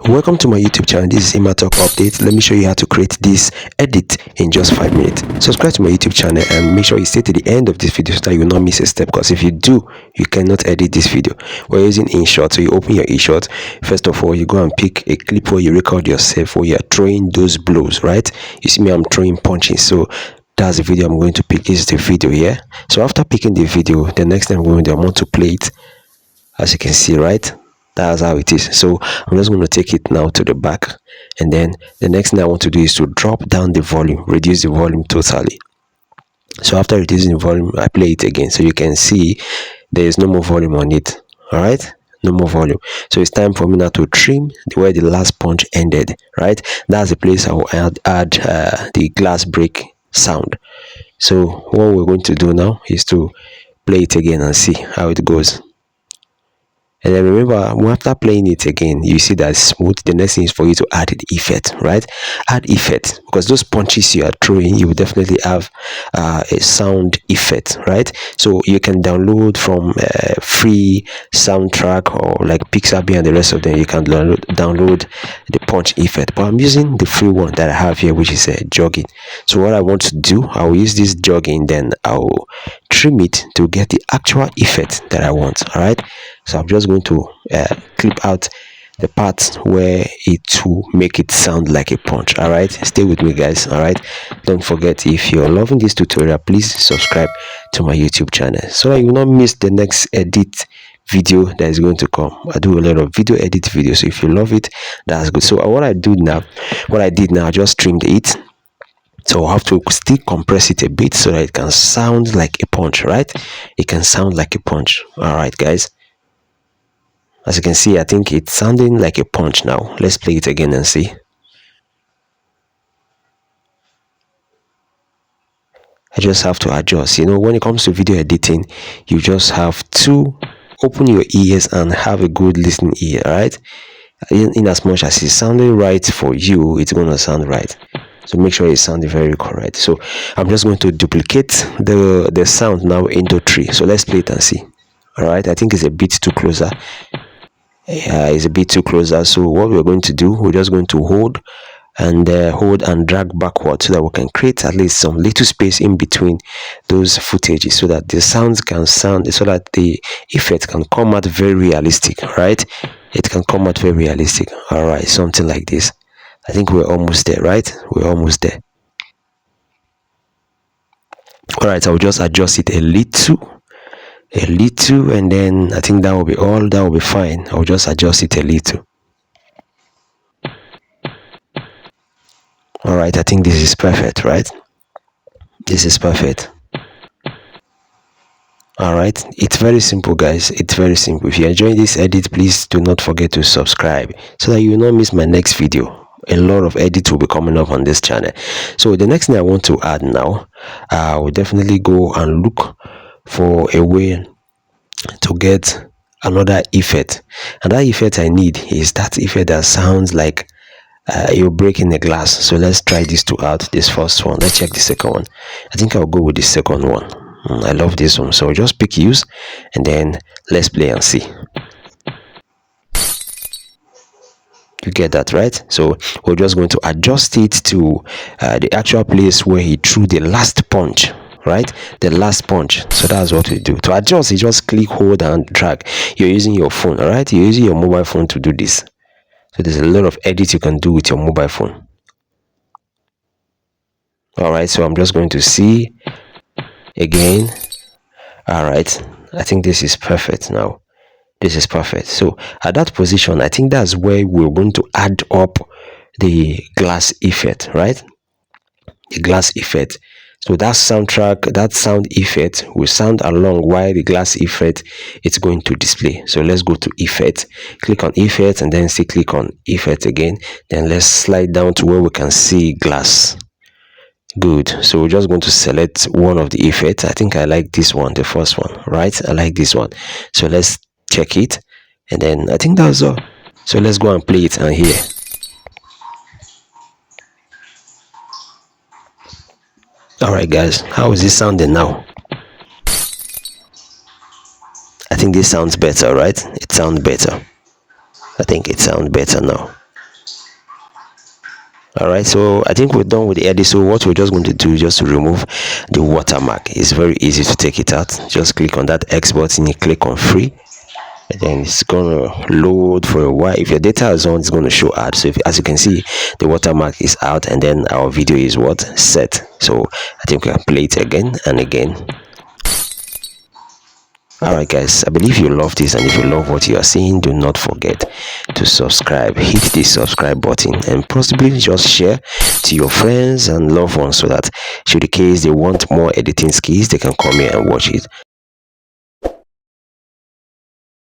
Welcome to my YouTube channel. This is Ima Talk Update. Let me show you how to create this edit in just 5 minutes. Subscribe to my YouTube channel and make sure you stay to the end of this video so that you will not miss a step, because if you do, you cannot edit this video. We're using InShot, so you open your InShot. First of all, you go and pick a clip where you record yourself where you are throwing those blows, right? You see me, I'm throwing punches, so that's the video I'm going to pick. This is the video here. So after picking the video, the next thing I'm going to do, I want to play it. As you can see, right, that's how it is. So I'm just going to take it now to the back, and then the next thing I want to do is to drop down the volume, reduce the volume totally. So after reducing the volume, I play it again, so you can see there is no more volume on it. All right, no more volume. So it's time for me now to trim where the last punch ended, right? That's the place I will add the glass break sound. So what we're going to do now is to play it again and see how it goes. And then remember, after playing it again, you see that it's smooth. The next thing is for you to add the effect, right? Add effect, because those punches you are throwing, you will definitely have a sound effect, right? So you can download from free soundtrack or like Pixabay and the rest of them. You can download the punch effect, but I'm using the free one that I have here, which is jogging. So what I want to do, I will use this jogging, then I'll trim it to get the actual effect that I want. All right, so I'm just going to clip out the part where it will make it sound like a punch. All right, stay with me, guys. All right, don't forget, if you're loving this tutorial, please subscribe to my YouTube channel so that you will not miss the next edit video that is going to come. I do a lot of video edit videos, so if you love it, that's good. So what I did now, I just trimmed it. So I have to still compress it a bit so that it can sound like a punch, right? It can sound like a punch. All right, guys. As you can see, I think it's sounding like a punch now. Let's play it again and see. I just have to adjust. You know, when it comes to video editing, you just have to open your ears and have a good listening ear, right? In as much as it's sounding right for you, it's going to sound right. So make sure it's sounding very correct. So I'm just going to duplicate the sound now into 3. So let's play it and see. All right, I think it's a bit too closer. Yeah, it's a bit too closer. So what we're going to do, we're just going to hold and drag backward so that we can create at least some little space in between those footages so that the sounds can sound, so that the effect can come out very realistic. Right, it can come out very realistic. All right, something like this. I think we're almost there, right? We're almost there. All right, I'll just adjust it a little, and then I think that will be all. That will be fine. I'll just adjust it a little. All right, I think this is perfect, right? This is perfect. All right, it's very simple, guys. It's very simple. If you're enjoying this edit, please do not forget to subscribe so that you will not miss my next video. A lot of edits will be coming up on this channel. So the next thing I want to add now, I will definitely go and look for a way to get another effect, and that effect I need is that effect that sounds like you're breaking the glass. So let's try this two out. This first one, let's check the second one. I think I'll go with the second one. I love this one, so just pick use and then let's play and see. You get that, right? So we're just going to adjust it to the actual place where he threw the last punch, right? The last punch. So that's what we do. To adjust, you just click, hold and drag. You're using your phone, all right? You're using your mobile phone to do this. So there's a lot of edits you can do with your mobile phone. All right, so I'm just going to see again. All right, I think this is perfect now. This is perfect. So at that position, I think that's where we're going to add up the glass effect, right? The glass effect. So that soundtrack, that sound effect will sound along while the glass effect it's going to display. So let's go to effect, click on effect, and then say click on effect again. Then let's slide down to where we can see glass. Good. So we're just going to select one of the effects. I think I like this one, the first one, right? I like this one. So let's check it, and then I think that's all. So let's go and play it and hear. All right, guys, how is this sounding now? I think this sounds better, right? It sounds better. I think it sounds better now. All right, so I think we're done with the edit. So what we're just going to do, just to remove the watermark, it's very easy to take it out. Just click on that X button, you click on free, and then it's gonna load for a while. If your data is on, it's going to show ad. So if, as you can see, the watermark is out, and then our video is what, set. So I think we can play it again and again. Alright guys, I believe you love this, and if you love what you are seeing, do not forget to subscribe. Hit the subscribe button and possibly just share to your friends and loved ones, so that should the case they want more editing skills, they can come here and watch it.